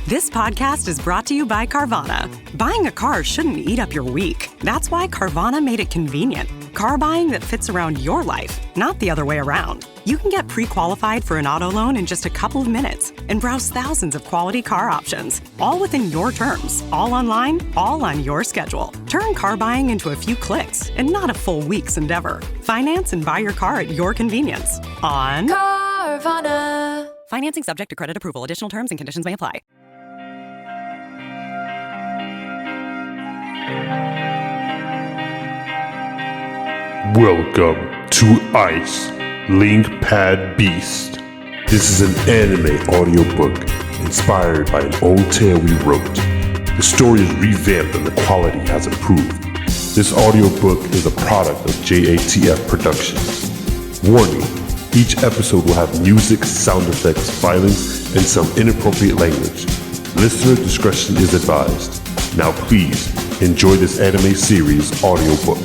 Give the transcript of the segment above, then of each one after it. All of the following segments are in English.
This podcast is brought to you by Carvana. Buying a car shouldn't eat up your week. That's why Carvana made it convenient. Car buying that fits around your life, not the other way around. You can get pre-qualified for an auto loan in just a couple of minutes and browse thousands of quality car options, all within your terms, all online, all on your schedule. Turn car buying into a few clicks and not a full week's endeavor. Finance and buy your car at your convenience on Carvana. Financing subject to credit approval. Additional terms and conditions may apply. Welcome to Ice Link Pad Beast. This is an anime audiobook inspired by an old tale we wrote. The story is revamped and the quality has improved. This audiobook is a product of JATF Productions. Warning, each episode will have music, sound effects, violence, and some inappropriate language. Listener discretion is advised. Now please, enjoy this anime series audiobook.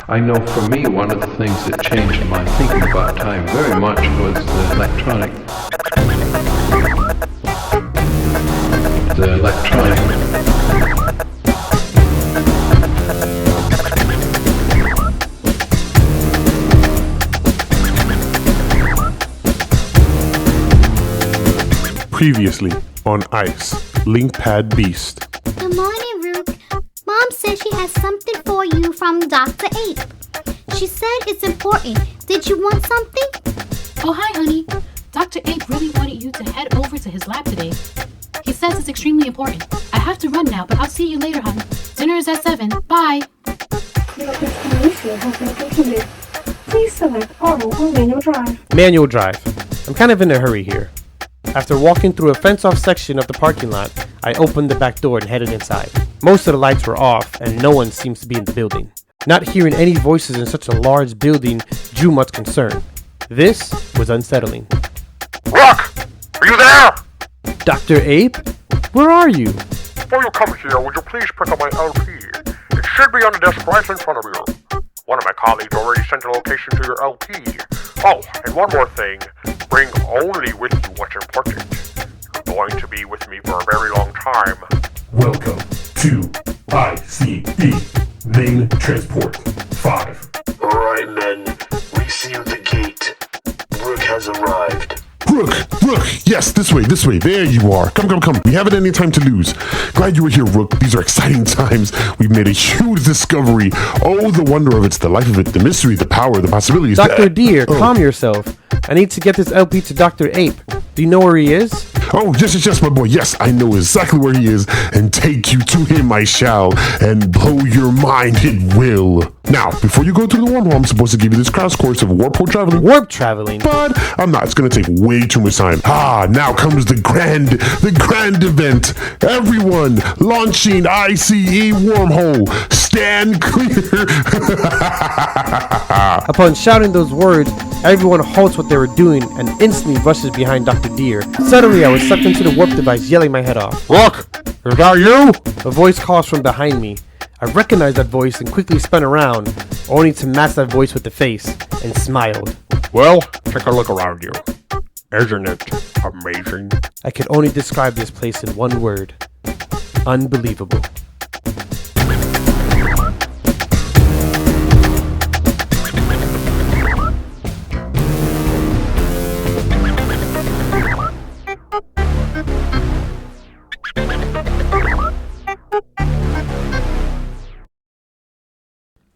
I know for me, one of the things that changed my thinking about time very much was the electronic. Previously on Ice Link Pad Beast. Good morning, Rook. Mom says she has something for you from Dr. Ape. She said it's important. Did you want something? Oh, hi, honey. Dr. Ape really wanted you to head over to his lab today. He says it's extremely important. I have to run now, but I'll see you later, hon. Dinner is at 7. Bye. Your destination has been completed. Please select auto or manual drive. Manual drive. I'm kind of in a hurry here. After walking through a fenced-off section of the parking lot, I opened the back door and headed inside. Most of the lights were off, and no one seems to be in the building. Not hearing any voices in such a large building drew much concern. This was unsettling. Rook! Are you there? Dr. Ape? Where are you? Before you come here, would you please pick up my LP? It should be on the desk right in front of you. One of my colleagues already sent a location to your LP. Oh, and one more thing. Bring only with you what's important. You're going to be with me for a very long time. Welcome to ICD Main Transport 5. Alright, men. We seal the gate. Rook has arrived. Rook! Yes, this way. There you are. Come. We haven't any time to lose. Glad you were here, Rook. These are exciting times. We've made a huge discovery. Oh, the wonder of it, the life of it, the mystery, the power, the possibilities. Dr. Deer, calm yourself. I need to get this LP to Dr. Ape. Do you know where he is? Oh, yes, my boy. Yes, I know exactly where he is, and take you to him I shall, and blow your mind it will. Now, before you go through the wormhole, I'm supposed to give you this crash course of warp traveling. Warp traveling? But I'm not. It's going to take way too much time. Now comes the grand event. Everyone, launching ICE wormhole. Stand clear. Upon shouting those words, everyone halts what they were doing and instantly rushes behind Dr. Deer. Suddenly, I was sucked into the warp device, yelling my head off. Rook, is that you? A voice calls from behind me. I recognized that voice and quickly spun around, only to match that voice with the face, and smiled. Well, take a look around you. Isn't it amazing? I could only describe this place in one word. Unbelievable.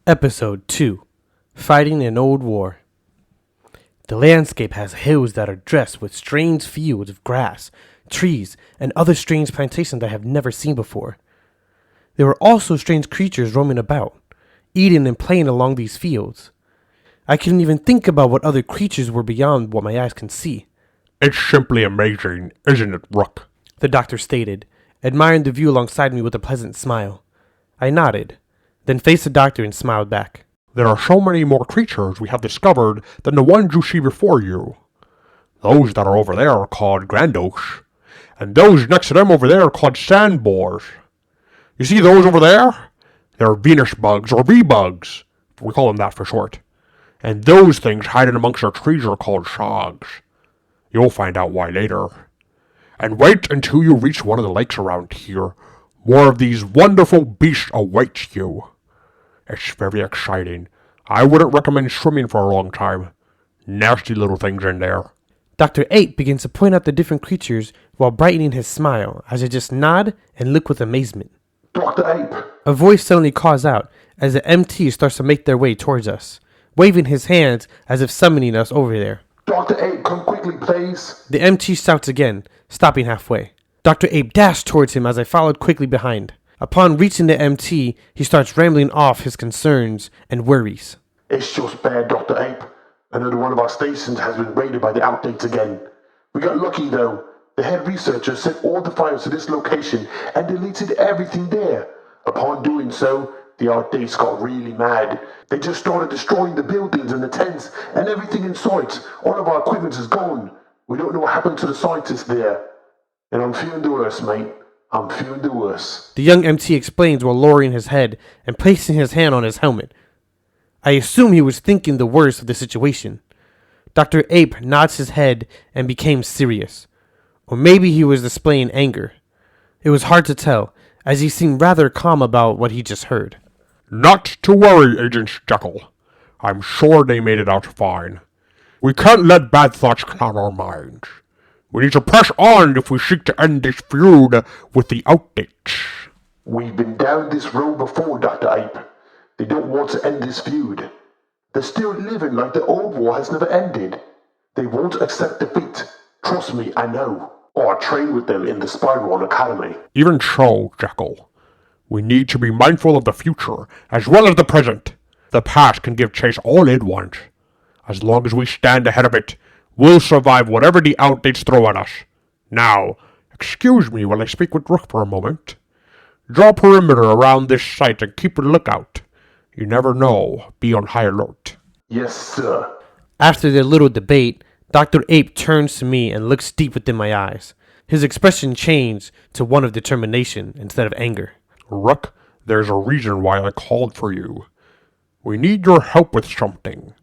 Episode 2. Fighting an Old War. The landscape has hills that are dressed with strange fields of grass, trees, and other strange plantations I have never seen before. There were also strange creatures roaming about, eating and playing along these fields. I couldn't even think about what other creatures were beyond what my eyes can see. It's simply amazing, isn't it, Rook? The doctor stated, admiring the view alongside me with a pleasant smile. I nodded, then faced the doctor and smiled back. There are so many more creatures we have discovered than the ones you see before you. Those that are over there are called Grandos, and those next to them over there are called Sandboars. You see those over there? They're Venus bugs, or V-bugs. We call them that for short. And those things hiding amongst the trees are called shogs. You'll find out why later. And wait until you reach one of the lakes around here. More of these wonderful beasts await you. It's very exciting. I wouldn't recommend swimming for a long time. Nasty little things in there. Dr. Ape begins to point out the different creatures while brightening his smile as I just nod and look with amazement. Dr. Ape! A voice suddenly calls out as the MT starts to make their way towards us, waving his hands as if summoning us over there. Dr. Ape, come quickly, please! The MT shouts again, stopping halfway. Dr. Ape dashed towards him as I followed quickly behind. Upon reaching the MT, he starts rambling off his concerns and worries. It's just bad, Dr. Ape. Another one of our stations has been raided by the outdates again. We got lucky, though. The head researcher sent all the files to this location and deleted everything there. Upon doing so, the outdates got really mad. They just started destroying the buildings and the tents and everything in sight. All of our equipment is gone. We don't know what happened to the scientists there. And I'm feeling the worst, mate. I'm feeling the worst. The young MT explains while lowering his head and placing his hand on his helmet. I assume he was thinking the worst of the situation. Dr. Ape nods his head and became serious. Or maybe he was displaying anger. It was hard to tell, as he seemed rather calm about what he just heard. Not to worry, Agent Jekyll. I'm sure they made it out fine. We can't let bad thoughts cloud our minds. We need to press on if we seek to end this feud with the outdates. We've been down this road before, Dr. Ape. They don't want to end this feud. They're still living like the old war has never ended. They won't accept defeat. Trust me, I know. Or I trained with them in the Spiral Academy. Even so, Jekyll, we need to be mindful of the future as well as the present. The past can give chase all it wants. As long as we stand ahead of it, we'll survive whatever the outdates throw at us. Now, excuse me while I speak with Rook for a moment. Draw perimeter around this site and keep a lookout. You never know. Be on high alert. Yes, sir. After their little debate, Dr. Ape turns to me and looks deep within my eyes. His expression changed to one of determination instead of anger. Rook, there's a reason why I called for you. We need your help with something.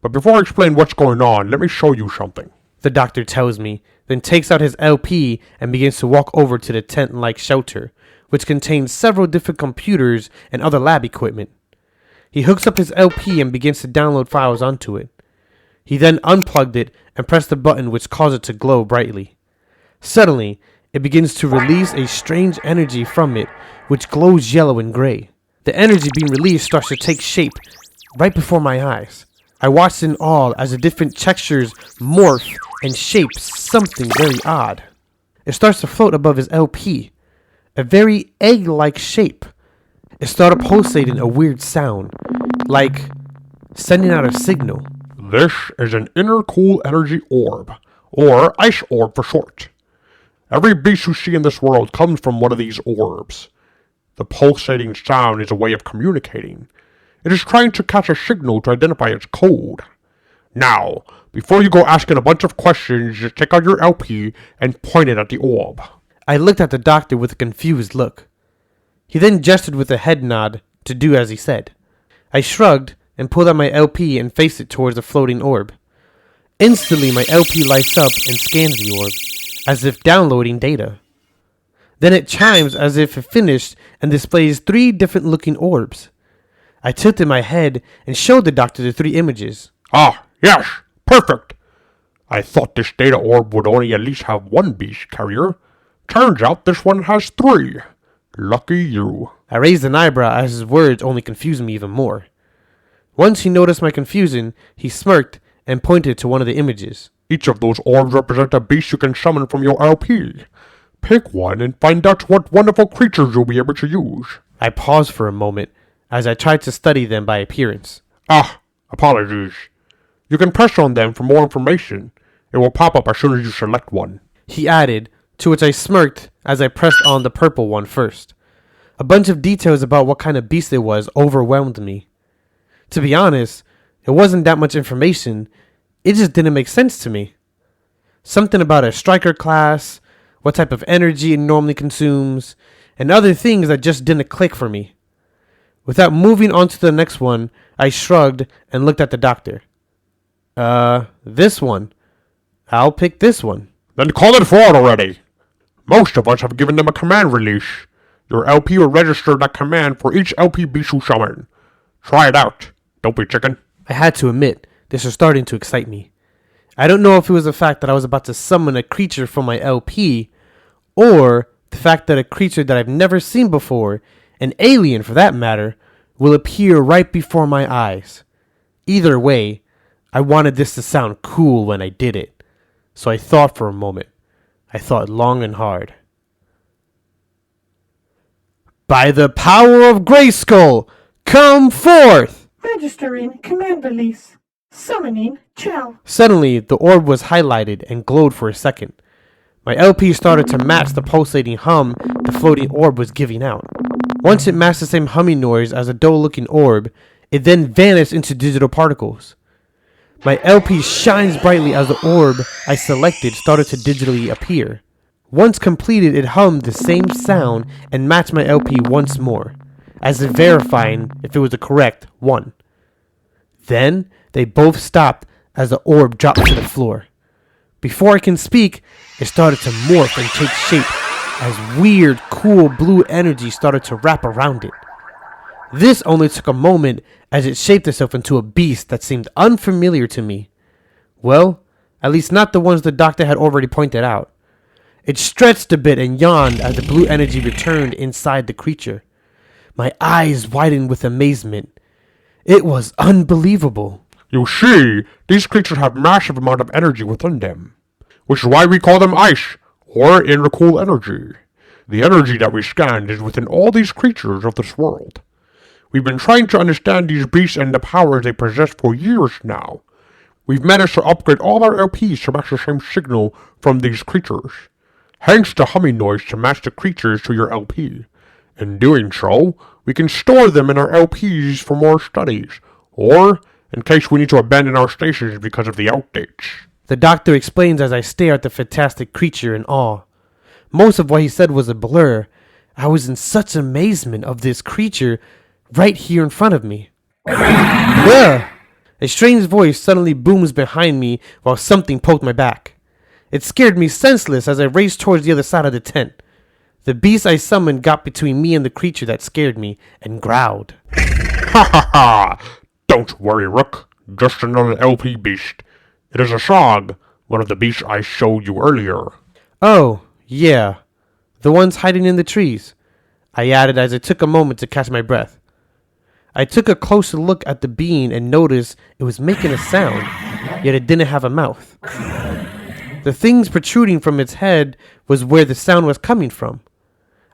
But before I explain what's going on, let me show you something. The doctor tells me, then takes out his LP and begins to walk over to the tent-like shelter, which contains several different computers and other lab equipment. He hooks up his LP and begins to download files onto it. He then unplugged it and pressed the button which caused it to glow brightly. Suddenly, it begins to release a strange energy from it, which glows yellow and gray. The energy being released starts to take shape right before my eyes. I watched in awe as the different textures morph and shape something very odd. It starts to float above his LP, a very egg-like shape. It started pulsating a weird sound, like sending out a signal. This is an intercool energy orb, or ice orb for short. Every beast you see in this world comes from one of these orbs. The pulsating sound is a way of communicating. It is trying to catch a signal to identify its code. Now, before you go asking a bunch of questions, just take out your LP and point it at the orb. I looked at the doctor with a confused look. He then gestured with a head nod to do as he said. I shrugged and pulled out my LP and faced it towards the floating orb. Instantly, my LP lights up and scans the orb, as if downloading data. Then it chimes as if it finished and displays 3 different looking orbs. I tilted my head and showed the doctor the 3 images. Ah, yes, perfect. I thought this data orb would only at least have 1 beast carrier. Turns out this one has 3. Lucky you. I raised an eyebrow as his words only confused me even more. Once he noticed my confusion, he smirked and pointed to one of the images. Each of those orbs represent a beast you can summon from your LP. Pick one and find out what wonderful creatures you'll be able to use. I paused for a moment as I tried to study them by appearance. Apologies. You can press on them for more information. It will pop up as soon as you select one. He added, to which I smirked as I pressed on the purple one first. A bunch of details about what kind of beast it was overwhelmed me. To be honest, it wasn't that much information. It just didn't make sense to me. Something about a striker class, what type of energy it normally consumes, and other things that just didn't click for me. Without moving on to the next one, I shrugged and looked at the doctor. This one. I'll pick this one. Then call it forward already. Most of us have given them a command release. Your LP will register that command for each LP beast you summon. Try it out. Don't be chicken. I had to admit, this was starting to excite me. I don't know if it was the fact that I was about to summon a creature from my LP, or the fact that a creature that I've never seen before, an alien for that matter, will appear right before my eyes. Either way, I wanted this to sound cool when I did it. So I thought for a moment. I thought long and hard. By the power of Grayskull, come forth! Registering command release. Summoning Chell. Suddenly, the orb was highlighted and glowed for a second. My LP started to match the pulsating hum the floating orb was giving out. Once it matched the same humming noise as a dull-looking orb, it then vanished into digital particles. My LP shines brightly as the orb I selected started to digitally appear. Once completed, it hummed the same sound and matched my LP once more, as if verifying if it was the correct one. Then, they both stopped as the orb dropped to the floor. Before I can speak, it started to morph and take shape as weird, cool blue energy started to wrap around it. This only took a moment as it shaped itself into a beast that seemed unfamiliar to me. Well, at least not the ones the doctor had already pointed out. It stretched a bit and yawned as the blue energy returned inside the creature. My eyes widened with amazement. It was unbelievable. You see, these creatures have massive amount of energy within them, which is why we call them ice, or intercool energy. The energy that we scanned is within all these creatures of this world. We've been trying to understand these beasts and the powers they possess for years now. We've managed to upgrade all our LPs to match the same signal from these creatures. Hence the humming noise to match the creatures to your LP. In doing so, we can store them in our LPs for more studies, or in case we need to abandon our stations because of the outdates. The doctor explains as I stare at the fantastic creature in awe. Most of what he said was a blur. I was in such amazement of this creature right here in front of me. Ugh! A strange voice suddenly booms behind me while something poked my back. It scared me senseless as I raced towards the other side of the tent. The beast I summoned got between me and the creature that scared me and growled. Ha ha ha! Don't worry, Rook. Just another LP beast. It is a Sog, one of the beasts I showed you earlier. Oh, yeah. The ones hiding in the trees, I added as it took a moment to catch my breath. I took a closer look at the being and noticed it was making a sound, yet it didn't have a mouth. The things protruding from its head was where the sound was coming from.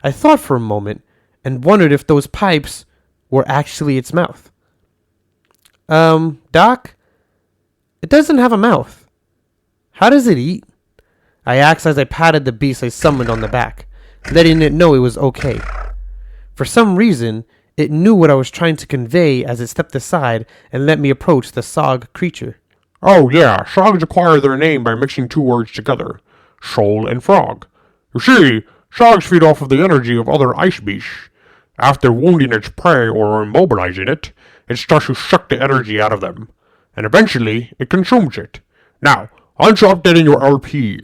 I thought for a moment and wondered if those pipes were actually its mouth. Doc? It doesn't have a mouth. How does it eat? I asked as I patted the beast I summoned on the back, letting it know it was okay. For some reason, it knew what I was trying to convey as it stepped aside and let me approach the Sog creature. Oh yeah, Sogs acquire their name by mixing two words together, soul and frog. You see, Sogs feed off of the energy of other ice beasts. After wounding its prey or immobilizing it, it starts to suck the energy out of them, and eventually it consumes it. Now, on to updating your LP.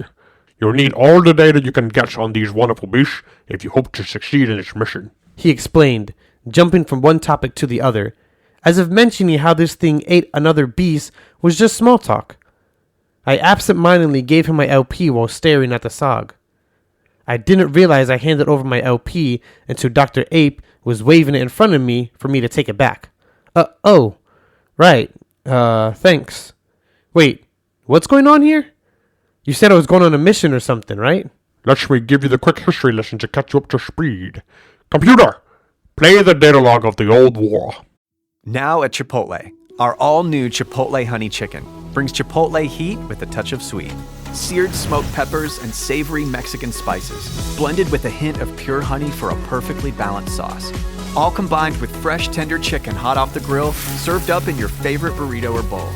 You'll need all the data you can get on these wonderful beasts if you hope to succeed in its mission. He explained, jumping from one topic to the other, as if mentioning how this thing ate another beast was just small talk. I absent-mindedly gave him my LP while staring at the Sog. I didn't realize I handed over my LP until Dr. Ape was waving it in front of me for me to take it back. Oh, right, thanks. Wait, what's going on here? You said I was going on a mission or something, right? Let me give you the quick history lesson to catch you up to speed. Computer, play the data log of the old war. Now at Chipotle, our all-new Chipotle Honey Chicken brings Chipotle heat with a touch of sweet. Seared smoked peppers and savory Mexican spices, blended with a hint of pure honey for a perfectly balanced sauce. All combined with fresh, tender chicken hot off the grill, served up in your favorite burrito or bowl.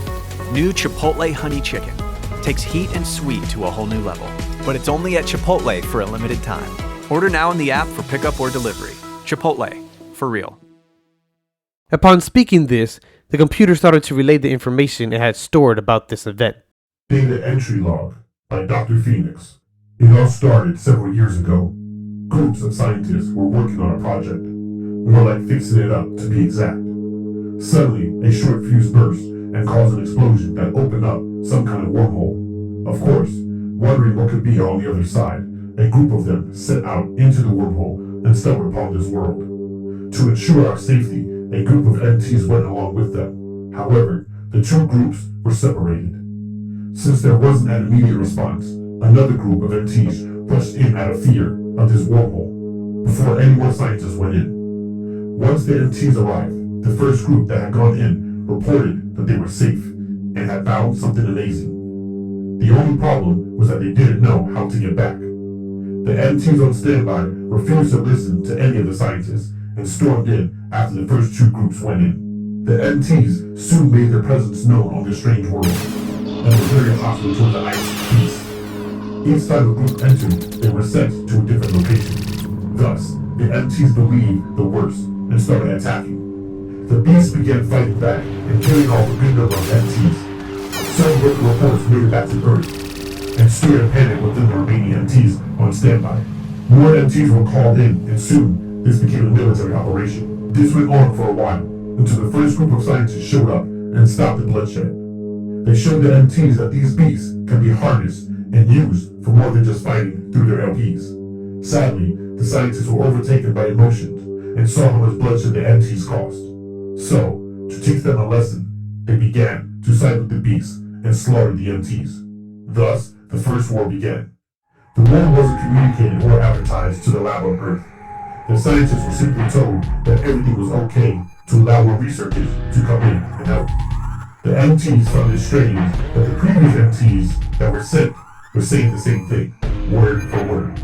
New Chipotle Honey Chicken takes heat and sweet to a whole new level. But it's only at Chipotle for a limited time. Order now in the app for pickup or delivery. Chipotle, for real. Upon speaking this, the computer started to relay the information it had stored about this event. Data entry log by Dr. Phoenix. It all started several years ago. Groups of scientists were working on a project. More like fixing it up, to be exact. Suddenly, a short fuse burst and caused an explosion that opened up some kind of wormhole. Of course, wondering what could be on the other side, a group of them set out into the wormhole and stumbled upon this world. To ensure our safety, a group of NTs went along with them. However, the two groups were separated. Since there wasn't an immediate response, another group of NTs rushed in out of fear of this wormhole before any more scientists went in. Once the NTs arrived, the first group that had gone in reported that they were safe and had found something amazing. The only problem was that they didn't know how to get back. The NTs on standby refused to listen to any of the scientists and stormed in after the first two groups went in. The NTs soon made their presence known on this strange world and were very hostile toward the ice beast. Each time a group entered, they were sent to a different location. Thus, the NTs believed the worst and started attacking. The beast began fighting back and killing off a good number of NTs. Some local reports made it back to Earth and stirred a panic within the remaining NTs on standby. More NTs were called in, and soon this became a military operation. This went on for a while until the first group of scientists showed up and stopped the bloodshed. They showed the NTs that these beasts can be harnessed and used for more than just fighting through their LPs. Sadly, the scientists were overtaken by emotions and saw how much bloodshed the NTs caused. So, to teach them a lesson, they began to side with the beasts and slaughter the NTs. Thus, the first war began. The war wasn't communicated or advertised to the lab on Earth. The scientists were simply told that everything was okay to allow more researchers to come in and help. The NTs found it strange that the previous NTs that were sent were saying the same thing, word for word.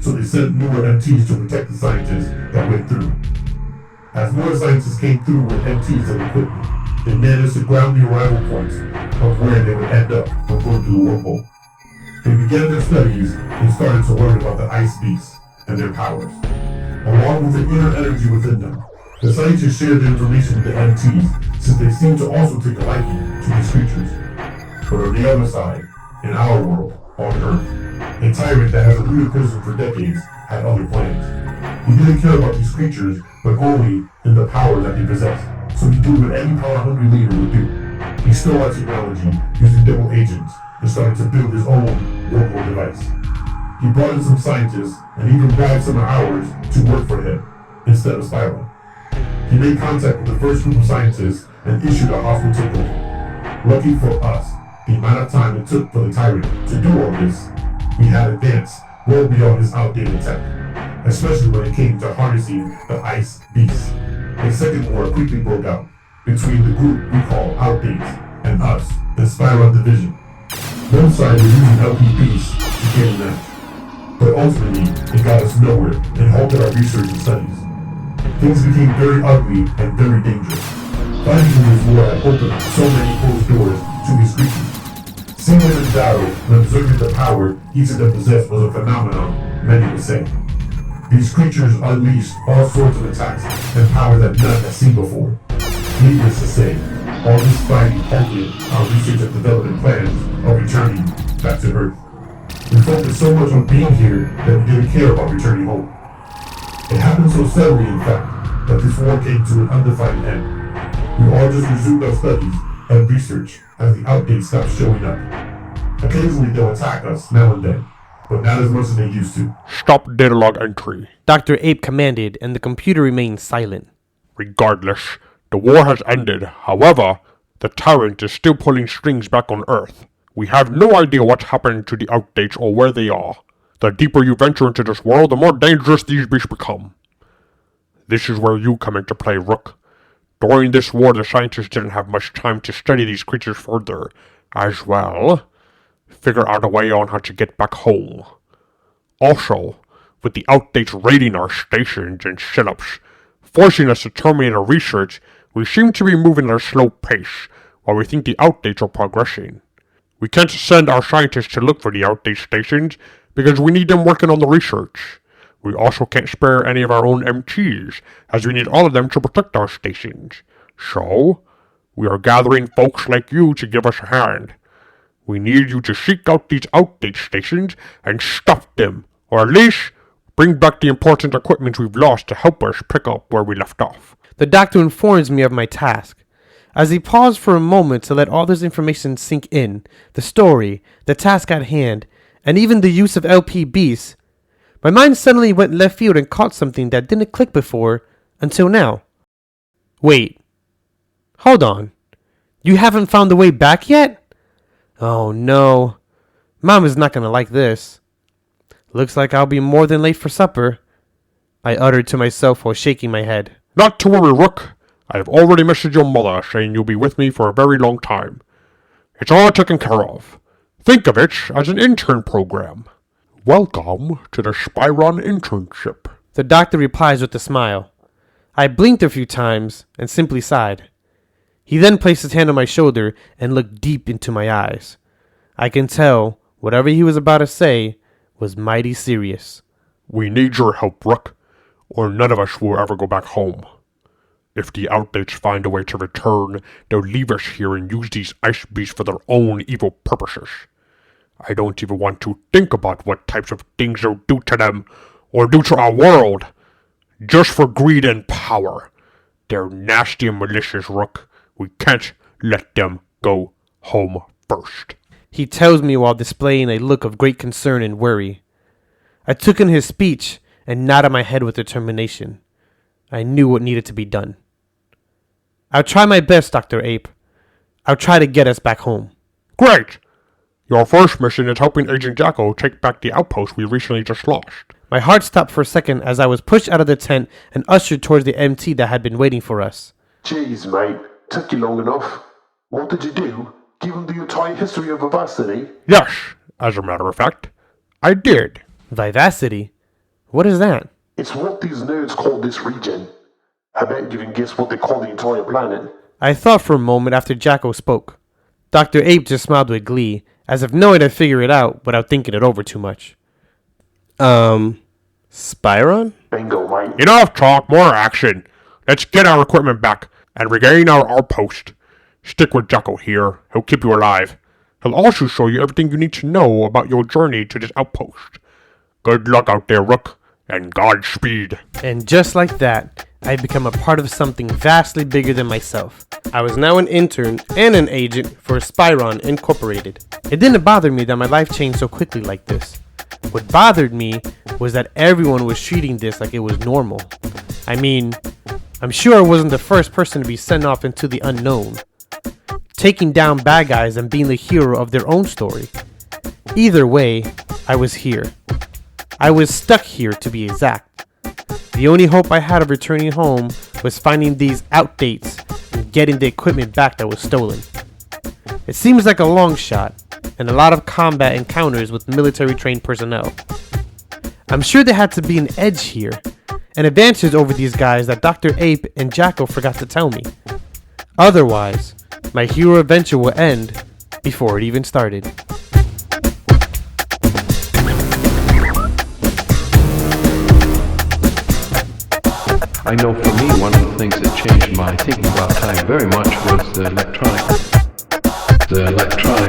So they sent newer NTs to protect the scientists that went through. As more scientists came through with NTs and equipment, they managed to ground the arrival points of where they would end up when going through the wormhole. They began their studies and started to learn about the ice beasts and their powers. Along with the inner energy within them, the scientists shared their information with the NTs since they seemed to also take a liking to these creatures. But on the other side, in our world, on Earth, a tyrant that has eluded prison for decades had other plans. He didn't care about these creatures, but only in the power that they possessed. So he did what any power-hungry leader would do. He stole our technology using double agents and started to build his own wormhole device. He brought in some scientists and even bribed some of ours to work for him instead of Spyro. He made contact with the first group of scientists and issued a hostile takeover. Lucky for us, the amount of time it took for the tyrant to do all this, we had advanced well beyond his outdated tech, especially when it came to harnessing the ice beast. A second war quickly broke out between the group we call Outdates and us, the Spyro Division. One side was using LP beasts to gain an edge, but ultimately it got us nowhere and halted our research and studies. Things became very ugly and very dangerous. Fighting in this war had opened up so many closed doors to these creatures. Seeing them in battle and observing the power each of them possessed was a phenomenon, many would say. These creatures unleashed all sorts of attacks and power that none had seen before. Needless to say, all this fighting halted our research and development plans of returning back to Earth. We focused so much on being here that we didn't care about returning home. It happened so suddenly, in fact, that this war came to an undefined end. We all just resumed our studies and research as the outdates stopped showing up. Occasionally they'll attack us now and then, but not as much as they used to. Stop data log entry. Dr. Ape commanded, and the computer remained silent. Regardless, the war has ended. However, the tyrant is still pulling strings back on Earth. We have no idea what's happening to the outdates or where they are. The deeper you venture into this world, the more dangerous these beasts become. This is where you come into play, Rook. During this war, the scientists didn't have much time to study these creatures further, as well figure out a way on how to get back home. Also, with the outdates raiding our stations and setups, forcing us to terminate our research, we seem to be moving at a slow pace, while we think the outdates are progressing. We can't send our scientists to look for the outdate stations, because we need them working on the research. We also can't spare any of our own MTs, as we need all of them to protect our stations. So, we are gathering folks like you to give us a hand. We need you to seek out these outdate stations and stop them, or at least bring back the important equipment we've lost to help us pick up where we left off. The doctor informs me of my task. As he paused for a moment to let all this information sink in, the story, the task at hand, and even the use of LP beasts, my mind suddenly went left field and caught something that didn't click before until now. Wait. Hold on. You haven't found the way back yet? Oh no. Mom is not going to like this. Looks like I'll be more than late for supper, I uttered to myself while shaking my head. Not to worry, Rook. I have already messaged your mother saying you'll be with me for a very long time. It's all taken care of. Think of it as an intern program. Welcome to the Spyron internship. The doctor replies with a smile. I blinked a few times and simply sighed. He then placed his hand on my shoulder and looked deep into my eyes. I can tell whatever he was about to say was mighty serious. We need your help, Rook, or none of us will ever go back home. If the outdates find a way to return, they'll leave us here and use these ice beasts for their own evil purposes. I don't even want to think about what types of things they'll do to them, or do to our world, just for greed and power. They're nasty and malicious, Rook. We can't let them go home first. He tells me while displaying a look of great concern and worry. I took in his speech and nodded my head with determination. I knew what needed to be done. I'll try my best, Dr. Ape. I'll try to get us back home. Great! Your first mission is helping Agent Jacko take back the outpost we recently just lost. My heart stopped for a second as I was pushed out of the tent and ushered towards the MT that had been waiting for us. Jeez, mate. Took you long enough. What did you do? Give him the entire history of Vivacity? Yes, as a matter of fact, I did. Vivacity? What is that? It's what these nerds call this region. I bet you can guess what they call the entire planet. I thought for a moment after Jacko spoke. Dr. Ape just smiled with glee, as if knowing I'd figure it out without thinking it over too much. Spyron? Bingo, mate. Enough talk, more action. Let's get our equipment back and regain our outpost. Stick with Jacko here. He'll keep you alive. He'll also show you everything you need to know about your journey to this outpost. Good luck out there, Rook, and Godspeed. And just like that, I'd become a part of something vastly bigger than myself. I was now an intern and an agent for Spyron Incorporated. It didn't bother me that my life changed so quickly like this. What bothered me was that everyone was treating this like it was normal. I mean, I'm sure I wasn't the first person to be sent off into the unknown, taking down bad guys and being the hero of their own story. Either way, I was here. I was stuck here, to be exact. The only hope I had of returning home was finding these outdates and getting the equipment back that was stolen. It seems like a long shot, and a lot of combat encounters with military-trained personnel. I'm sure there had to be an edge here, an advantage over these guys that Dr. Ape and Jacko forgot to tell me. Otherwise, my hero adventure will end before it even started. I know for me, one of the things that changed my thinking about time very much was the electronic.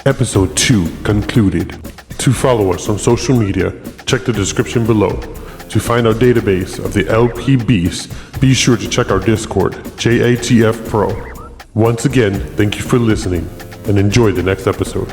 Episode 2 concluded. To follow us on social media, check the description below. To find our database of the LP Beasts, be sure to check our Discord, JATF Pro. Once again, thank you for listening, and enjoy the next episode.